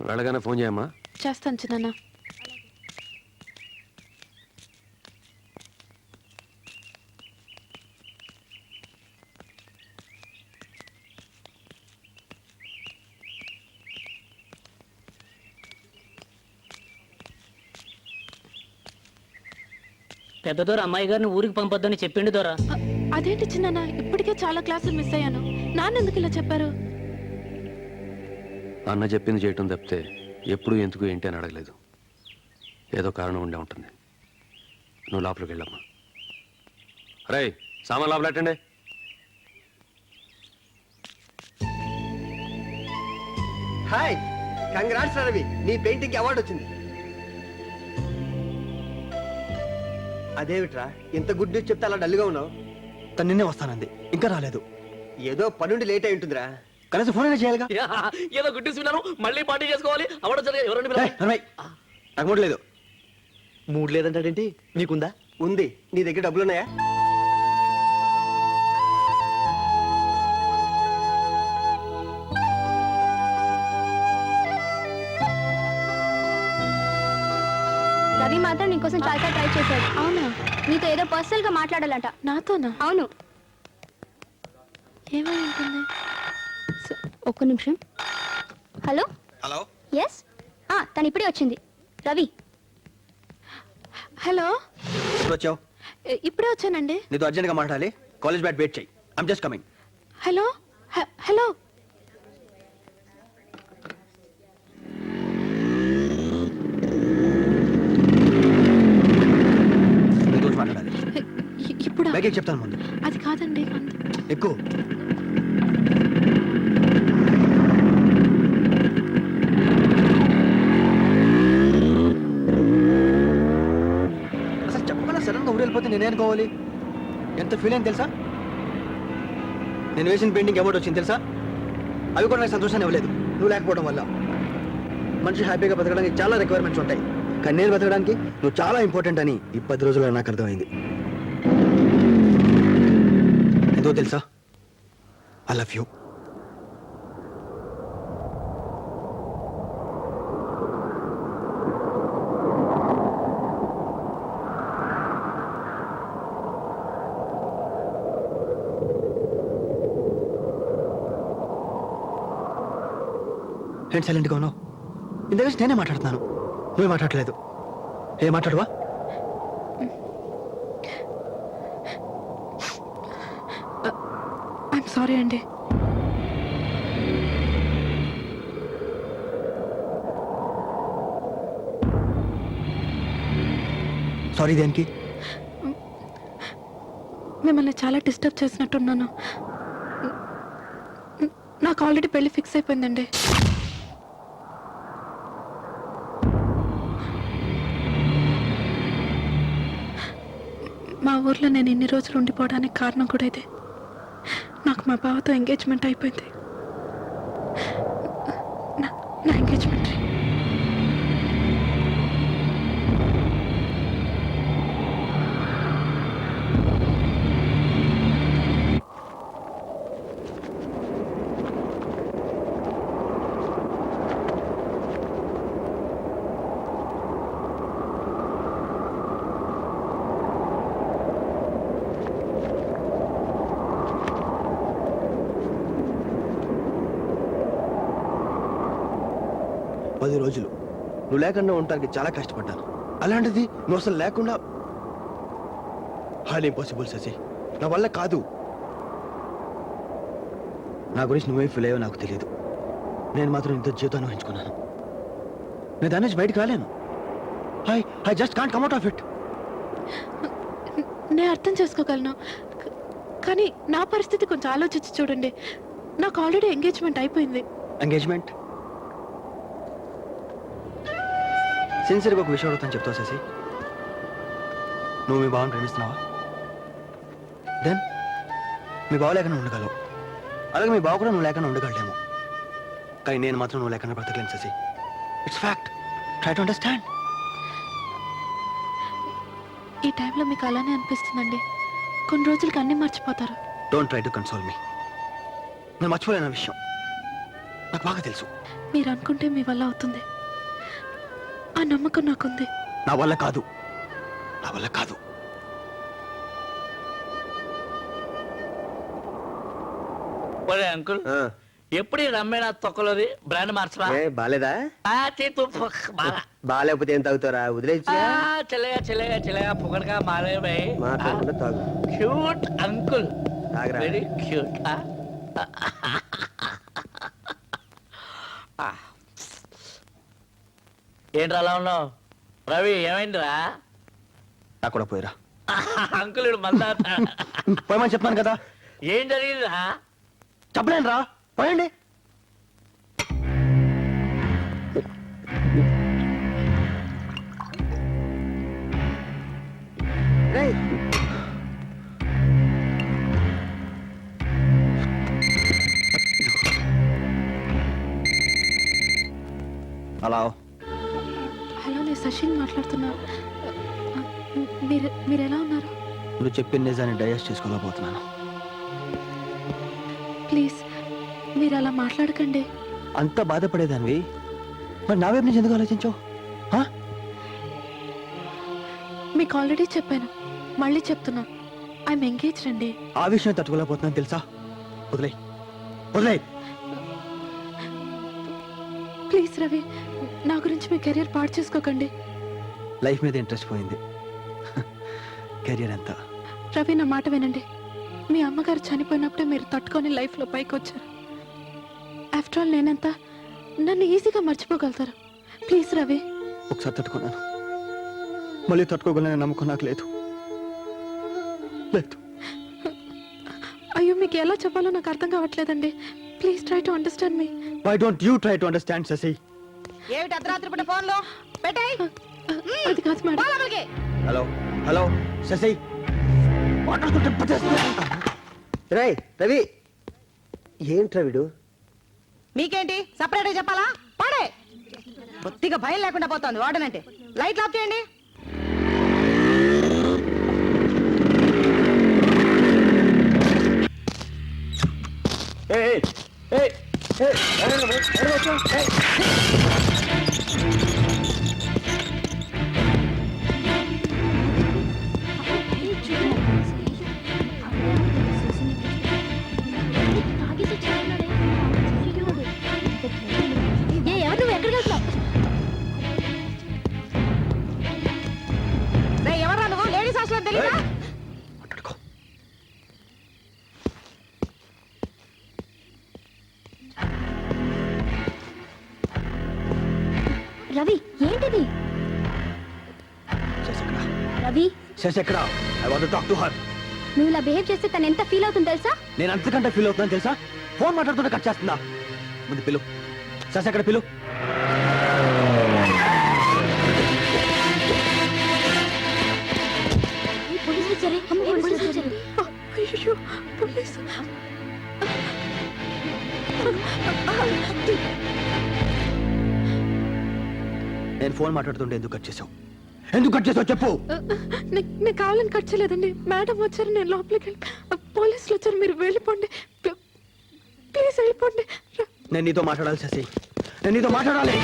వెళ్ళగానే ఫోన్ చేయమ్మా. చేస్తాను చిన్న. పెద్ద దొర అమ్మాయి గారిని ఊరికి పంపొద్దని చెప్పిండు దొరా. అదేంటి చిన్న, ఇప్పటికే చాలా క్లాసులు మిస్ అయ్యాను. నాన్న ఎందుకు ఇలా చెప్పారు? అన్న చెప్పింది చేయటం తప్పితే ఎప్పుడు ఎందుకు ఏంటి అని అడగలేదు. ఏదో కారణం ఉండే ఉంటుంది. నువ్వు లోపలికి వెళ్ళమ్మా. రే, సామాన్ లోపలెట్టండి. హాయ్, కంగ్రాట్స్ రవి, నీ పెయింటింగ్ అవార్డు వచ్చింది. అదేమిట్రా ఇంత గుడ్ న్యూస్ చెప్తే అలా డల్గా ఉన్నావు? తను నిన్నే వస్తానంది, ఇంకా రాలేదు. ఏదో పనుండి లేట్ అయి ఉంటుందిరా. కనీసం ఫోన్ అయినా చేయాలిగా. ఏదో గుడ్డి విన్నాను, మళ్ళీ పార్టీ చేసుకోవాలి. అవడం జరిగే నాకు మూడు లేదు. మూడు లేదంటాడేంటి? నీకుందా? ఉంది. నీ దగ్గర డబ్బులున్నాయా? రవి మాత్రం నీకోసం చాలా ట్రై చేశాడు. అవునా? నీతో ఏదో పర్సనల్ గా మాట్లాడాలంట. నాతోనా? అవును. ఏమై ఉంటుంది? ఒక్క నిమిషం. హలో. హలో. ఎస్, తను ఇప్పుడే వచ్చింది. రవి. హలో. ఎప్పుడు వచ్చావు? ఇప్పుడే వచ్చానండి. నీతో అర్జెంట్గా మాట్లాడాలి. కాలేజ్ బ్యాట్ వెయిట్ చేయి. I'm just coming. Hello. Hello. నీతో మాట్లాడాలి. ఇప్పుడు బ్యాగ్ చెప్తాను ముందు. అది కాదండి. ఎక్కువ అసలు చెప్పకుండా సడన్ గా ఊరు వెళ్ళిపోతే నేనేనుకోవాలి? ఎంత ఫీల్ అయింది తెలుసా? నేను వేసిన పెయింటింగ్ అవార్డు వచ్చింది తెలుసా? అవి కూడా నాకు సంతోషాన్ని ఇవ్వలేదు, నువ్వు లేకపోవడం వల్ల. మనిషి హ్యాపీగా బతకడానికి చాలా రిక్వైర్మెంట్స్ ఉంటాయి, కానీ నేను బతకడానికి నువ్వు చాలా ఇంపార్టెంట్ అని ఈ 10 రోజుల్లో నాకు అర్థమైంది. ఎంతో తెలుసా? I love you. ఏంటి సైలెంట్గా ఉన్నావు? ఇంత వేసి నేనే మాట్లాడుతున్నాను, నువ్వే మాట్లాడలేదు. ఏ మాట్లాడవా? ఐఎమ్ సారీ అండి. సారీ దేనికి? మిమ్మల్ని చాలా డిస్టర్బ్ చేసినట్టున్నాను. నాకు ఆల్రెడీ పెళ్లి ఫిక్స్ అయిపోయిందండి. మా ఊర్లో నేను ఇన్ని రోజులు ఉండిపోవడానికి కారణం కూడా ఇదే. నాకు మా బావతో ఎంగేజ్మెంట్ అయిపోయింది. నా ఎంగేజ్మెంట్ రింగ్. పది రోజులు నువ్వు లేకుండా ఉండటానికి చాలా కష్టపడ్డాను. అలాంటిది నువ్వు అసలు లేకుండా హార్డ్ ఇంపాసిబుల్ శశి, నా వల్ల కాదు. నా గురించి నువ్వేం ఫీల్ అయ్యో నాకు తెలియదు. నేను మాత్రం ఇంత జీవితాన్ని వహించుకున్నాను. నేను దాని నుంచి బయటకు రాలేను. I just can't come out of it. నేను అర్థం చేసుకోగలను, కానీ నా పరిస్థితి కొంచెం ఆలోచించి చూడండి. నాకు ఆల్రెడీ ఎంగేజ్మెంట్ అయిపోయింది. ఎంగేజ్మెంట్? సిన్సియర్గా ఒక విషయం అడుగుతాను, చెప్తావు శశి? నువ్వు మీ బావని ప్రేమిస్తున్నావా? దెన్ మీ బావ లేకుండా ఉండగలవు, అలాగే మీ బావ కూడా నువ్వు లేకుండా ఉండగలడేమో. కానీ నేను మాత్రం నువ్వు లేకుండా బ్రతకలేను Shashi. It's fact. Try to understand. ఈ టైంలో మీకు అలానే అనిపిస్తుందండి. కొన్ని రోజులకి అన్నీ మర్చిపోతారు. Don't try to console me. నేను మర్చిపోలేని విషయం నాకు బాగా తెలుసు. మీరు అనుకుంటే మీ వల్ల అవుతుంది. ఆ నమ్మకం నాకుంది. నా వల్ల కాదు, నా వల్ల కాదు. ఒరే అంకుల్, ఆ, ఎప్పుడు ఈ రమ్మేణ తొక్కలోది బ్రాండ్ మార్చరా? ఏ బాలేదా? బాగాలేకపోతే ఏం తాగుతారా? వదిలేచ్చు చల్లగా చల్లగా చల్లగా పొగడగా మారే భాయ్. మాట్లాడకుండా తాగు. క్యూట్ అంకుల్, తాగరా. Very cute. ఏంట్రా అలా ఉన్నావు? రవి ఏమైందిరా? నాకు కూడా పోయిరా. అంకుల్ ఇడు మళ్ళా పోయమని చెప్పాను కదా. ఏం జరిగిందిరా? చెప్పలేను రా, పోయండి. రేయ్, అలా హలో, నేను శశిని మాట్లాడుతున్నా. మీరు ఎలా ఉన్నారు? నువ్వు చెప్పిన నిజాన్ని డైజెస్ట్ చేసుకోలేకపోతున్నాను. ప్లీజ్ మీరు అలా మాట్లాడకండి. అంత బాధపడేదానివి మరి నా వైపు నుంచి ఎందుకు ఆలోచించావు? మీకు ఆల్రెడీ చెప్పాను, మళ్ళీ చెప్తున్నా. ఐఎమ్ ఎంగేజ్డ్ అండి. ఆ విషయం తట్టుకోలేకపోతున్నాను తెలుసా. వదిలే వదిలే. ప్లీజ్ రవి, నా గురించి మీ కెరీర్ పాడు చేసుకోకండి. లైఫ్ మీద ఇంట్రెస్ట్ పోయింది, కెరియర్ ఎంత. రవి, నా మాట వినండి. మీ అమ్మగారు చనిపోయినప్పుడే మీరు తట్టుకొని లైఫ్లో పైకి వచ్చారు. ఆఫ్టర్ ఆల్ నేనెంత, నన్ను ఈజీగా మర్చిపోగలుగుతారు. ప్లీజ్ రవి. ఒకసారి తట్టుకున్నాను, మళ్ళీ తట్టుకోగలనే నమ్మకం నాకు లేదు. లేదు. అయ్యో, మీకు ఎలా చెప్పాలో నాకు అర్థం కావట్లేదండి. Please try to understand me. Why don't you try to understand Shashi? ఏమిటి అర్ధరాత్రి పూట ఫోన్లో పెట్టాయి? అది కాదు మేడం. హలో హలో శశి, రేయ్ రవి, ఏంట్రా వీడు? మీకేంటి సపరేట్ చెప్పాలా? పాడే బొత్తిగా భయం లేకుండా పోతుంది వాడనంటే. లైట్ ఆఫ్ చేయండి. ఎవరు నువ్వు ఎక్కడికి వెళ్తున్నావు? ఎవరా నువ్వు? లేడీస్ హాస్టల్ తెలియదా? మాట్లాడుకో. రవి, ఏంటిది? శశి ఎక్కడ? రవి, శశి ఎక్కడ? I want to talk to her. నువ్వు ఇలా బిహేవ్ చేస్తే తను ఎంత ఫీల్ అవుతుందో తెలుసా? నేను అంతకంటే ఫీల్ అవుతున్నాను తెలుసా. ఫోన్ మాట్లాడుతుంటే కట్ చేస్తుందా? ముందు పిలు. శశి ఎక్కడ? పిలు. పోలీసులు వచ్చారే, పోలీసులు వచ్చారు. అయ్యో, పోలీసు. నేను ఫోన్ మాట్లాడుతుంటే ఎందుకు కట్ చేసావు? ఎందుకు కట్ చేసావు చెప్పు. నేను కావాలని కట్ చేయలేదండి. మేడం వచ్చారు, నేను లోపలికి వెళ్ళి. పోలీసులు వచ్చారు, మీరు వెళ్ళిపోండి. ప్లీజ్ వెళ్ళిపోండి. నేను నీతో మాట్లాడాలి శశి, నేను నీతో మాట్లాడాలి.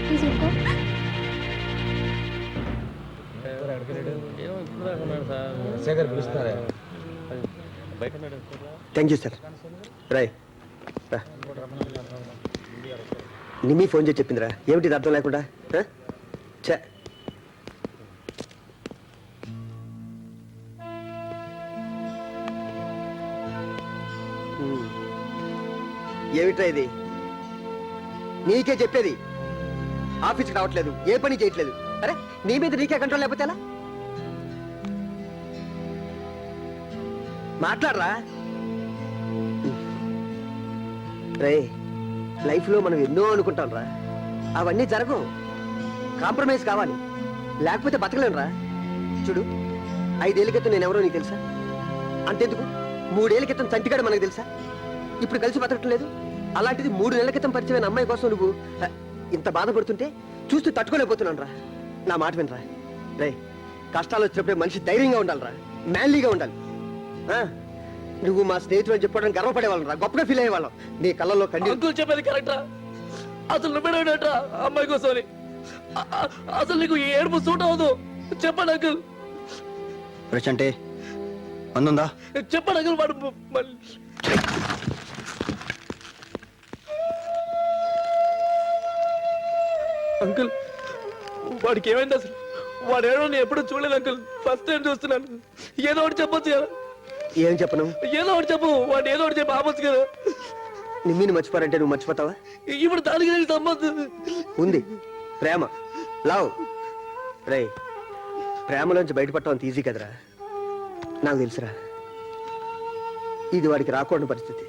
ప్లీజ్ ఊరుకో. Thank you sir. రాయ్ రా. నిమ్మి ఫోన్ చేసి చెప్పిందిరా. ఏమిటి ఇది అర్థం లేకుండా? చే ఏమిట్రా ఇది? నీకే చెప్పేది. ఆఫీస్కి రావట్లేదు, ఏ పని చేయట్లేదు. అరే నీ మీద నీకే కంట్రోల్ లేకపోతే ఎలా? మాట్లాడరా. రే లైఫ్లో మనం ఎన్నో అనుకుంటాం రా, అవన్నీ జరగవు. కాంప్రమైజ్ కావాలి, లేకపోతే బతకలేను రా. చూడు, 5 ఏళ్ల క్రితం నేను ఎవరో నీకు తెలుసా? అంతెందుకు 3 ఏళ్ల క్రితం చంటిగాడు మనకు తెలుసా? ఇప్పుడు కలిసి బతకటం లేదు. అలాంటిది 3 నెలల క్రితం పరిచయమైన అమ్మాయి కోసం నువ్వు ఇంత బాధపడుతుంటే చూస్తూ తట్టుకోలేకపోతున్నాను రా. నా మాట వినరా రే, కష్టాలు వచ్చినప్పుడే మనిషి ధైర్యంగా ఉండాలిరా, మ్యాన్లీగా ఉండాలి. ఆ, నువ్వు మా స్నేహితుడు అని చెప్పుకోవడం గర్వపడేవాళ్ళం రా, గొప్పగా ఫీల్ అయ్యేవాళ్ళం. నీ కళ్ళల్లో కండి. అంకుల్ చెప్పేది కరెక్టా? అసలు నువ్వేనట అమ్మాయి కోసం అసలు నీకు ఈ ఏడుపు సూట్ అవ్వదు. చెప్పండి అంకుల్, రచ్ అంటే అందుందా? చెప్పండి అంకుల్. వాడు మళ్ళీ అంకుల్ వాడికి ఏమైంది అసలు? వాడు ఏడో నేను ఎప్పుడు చూడలేదు అంకుల్, ఫస్ట్ టైం చూస్తున్నాను. ఏదో ఒకటి చెప్పొచ్చు కదా. ఏం చెప్పను? ఏదో ఒకటి చెప్పు, వాడు ఏదో ఒకటి చెప్పి ఆపొచ్చు కదా. నిమ్మిని మర్చిపోరంటే నువ్వు మర్చిపోతావా? ఇప్పుడు దానికి దీనికి సంబంధం ఉంది, ప్రేమ, లవ్. రే, ప్రేమలోంచి బయటపడటం అంత ఈజీ కదరా. నాకు తెలుసురా, ఇది వాడికి రాకూడని పరిస్థితి.